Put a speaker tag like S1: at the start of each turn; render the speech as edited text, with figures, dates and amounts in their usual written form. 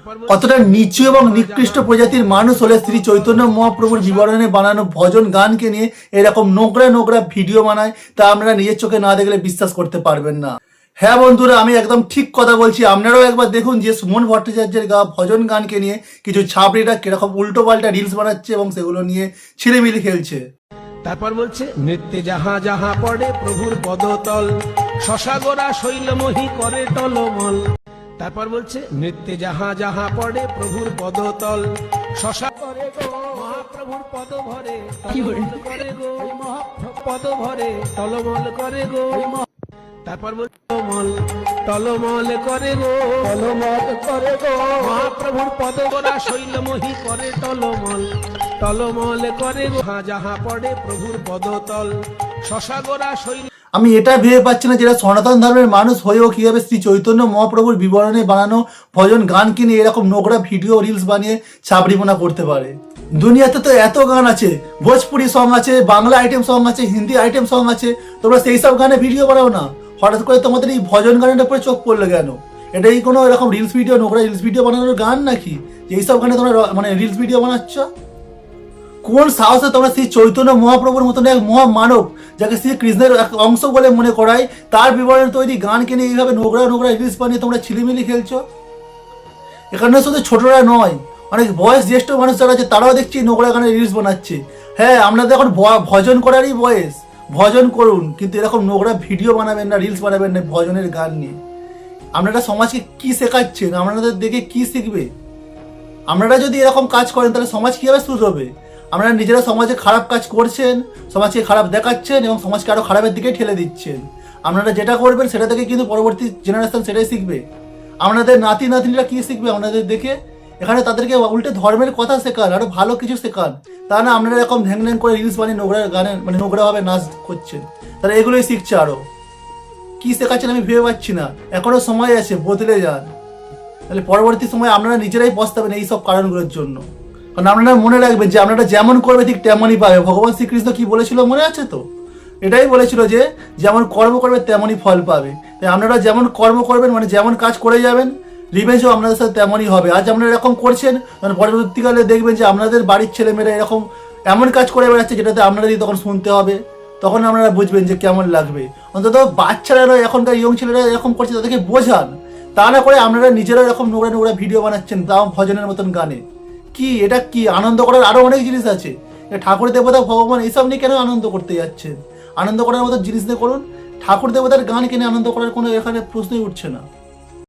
S1: কতটা নিচু এবং নিকৃষ্ট প্রজাতির মানুষ হলে শ্রী চৈতন্য মহাপ্রভুর বিবরণে বানানো ভজন গানকে নিয়ে এরকম নোংরা নোংরা ভিডিও বানায়, তা আপনারা নিজের চোখে না দেখলে বিশ্বাস করতে পারবেন না। হ্যাঁ বন্ধুরা, আমি একদম ঠিক কথা বলছি। আপনারাও একবার দেখুন যে সুমন ভট্টাচার্যের গাওয়া ভজন গানকে নিয়ে কিছু ছাবড়িরা কিরকম উল্টো পাল্টা রিলস বানাচ্ছে এবং সেগুলো নিয়ে ছিলিমিলি খেলছে।
S2: তারপর বলছে, নৃত্যে যাহা যাহা পড়ে প্রভুর পদতল, শশাগোরা শৈলমোহী করে টলমল। তারপর বলছে, নৃত্যে যাহা যাহা পড়ে প্রভুর পদতল, শশা করে গো মহাপ্রভুর পদ ভরে, টলমল করে গো পদ ভরে, টলমল করে গো। তারপর বলছে, টলমল করে গো, টলমল করে গো মহাপ্রভুর পদ গোরা শৈলমোহী করে টলমল, টলমল করে গো যাহা পড়ে প্রভুর পদতল, শশাগোরা শৈল।
S1: আমি এটা ভেবে পাচ্ছি না যেটা সনাতন ধর্মের মানুষ হয়েও কিভাবে শ্রী চৈতন্য মহাপ্রভুর বিবরণে বানানো ভজন গান কিনে এরকম নোংরা ভিডিও রিলস বানিয়ে ছাবড়িপনা করতে পারে। দুনিয়াতে তো এত গান আছে, ভোজপুরি সং আছে, বাংলা আইটেম সং আছে, হিন্দি আইটেম সং আছে, তোমরা সেই সব গানে ভিডিও বানাও না। হঠাৎ করে তোমাদের এই ভজন গানের উপরে চোখ পড়লো কেন? এটাই কোনো এরকম রিলস ভিডিও, নোংরা রিলস ভিডিও বানানোর গান নাকি যে এইসব গানে তোমরা মানে রিলস ভিডিও বানাচ্ছ? কোন সাহসে তোমরা শ্রী চৈতন্য মহাপ্রভুর মতন এক মহামানব, যাকে শ্রী কৃষ্ণের এক অংশ বলে মনে করায়, তার বিবরণে তৈরি গান কিনে এইভাবে নোংরা নোংরা রিলস বানিয়ে তোমরা ছিলিমিলি খেলছো? এখানে শুধু ছোটরা নয়, অনেক বয়স জ্যেষ্ঠ মানুষ যারা আছে তারাও দেখছি নোংরা গানে রিলস বানাচ্ছে। হ্যাঁ, আপনাদের এখন ভজন করারই বয়স, ভজন করুন, কিন্তু এরকম নোংরা ভিডিও বানাবেন না, রিলস বানাবেন না ভজনের গান নিয়ে। আপনারা সমাজকে কি শেখাচ্ছেন? আপনাদের দেখে কি শিখবে? আপনারা যদি এরকম কাজ করেন তাহলে সমাজ কীভাবে শুধরবে? আপনারা নিজেরা সমাজে খারাপ কাজ করছেন, সমাজকে খারাপ দেখাচ্ছেন এবং সমাজকে আরও খারাপের দিকে ঠেলে দিচ্ছেন। আপনারা যেটা করবেন সেটা থেকে কিন্তু পরবর্তী জেনারেশন সেটাই শিখবে। আপনাদের নাতি নাতনিরা কী শিখবে আপনাদের দেখে? এখানে তাদেরকে উল্টে ধর্মের কথা শেখান, আরও ভালো কিছু শেখান। তা না আপনারা এরকম ঢ্যাং ঢ্যাং করে রিলস বানিয়ে নোংরা গানে মানে নোংরাভাবে নাচ করছেন, তারা এগুলোই শিখছে। আরও কী শেখাচ্ছেন আমি ভেবে পাচ্ছি না। এখনও সময় আছে, বদলে যান, তাহলে পরবর্তী সময় আপনারা নিজেরাই পস্তাবেন এই সব কারণগুলোর জন্য। কারণ আপনারা মনে রাখবেন যে আপনারা যেমন করবে ঠিক তেমনই পাবে। ভগবান শ্রীকৃষ্ণ কি বলেছিল মনে আছে তো? এটাই বলেছিল যে যেমন কর্ম করবে তেমনই ফল পাবে। তাই আপনারা যেমন কর্ম করবেন, মানে যেমন কাজ করে যাবেন, রিভেঞ্জও আপনাদের সাথে তেমনই হবে। আজ আপনারা এরকম করছেন, মানে পরবর্তীকালে দেখবেন যে আপনাদের বাড়ির ছেলেমেয়েরা এরকম এমন কাজ করে বেড়াচ্ছে যেটাতে আপনাদেরই তখন শুনতে হবে। তখন আপনারা বুঝবেন যে কেমন লাগবে। অন্তত বাচ্চারা, এখনকার ইয়ং ছেলেরা এরকম করছে, তাদেরকে বোঝান। তা না করে আপনারা নিজেরা এরকম নোংরা নোংরা ভিডিও বানাচ্ছেন, তাও ভজনের মতন গানে। কি এটা? কি আনন্দ করার আরো অনেক জিনিস আছে। ঠাকুর দেবতা ভগবান এইসব নিয়ে কেন আনন্দ করতে যাচ্ছেন? আনন্দ করার মতো জিনিস নিয়ে করুন। ঠাকুর দেবতার গান কিনে আনন্দ করার কোনো এখানে প্রশ্নই উঠছে না।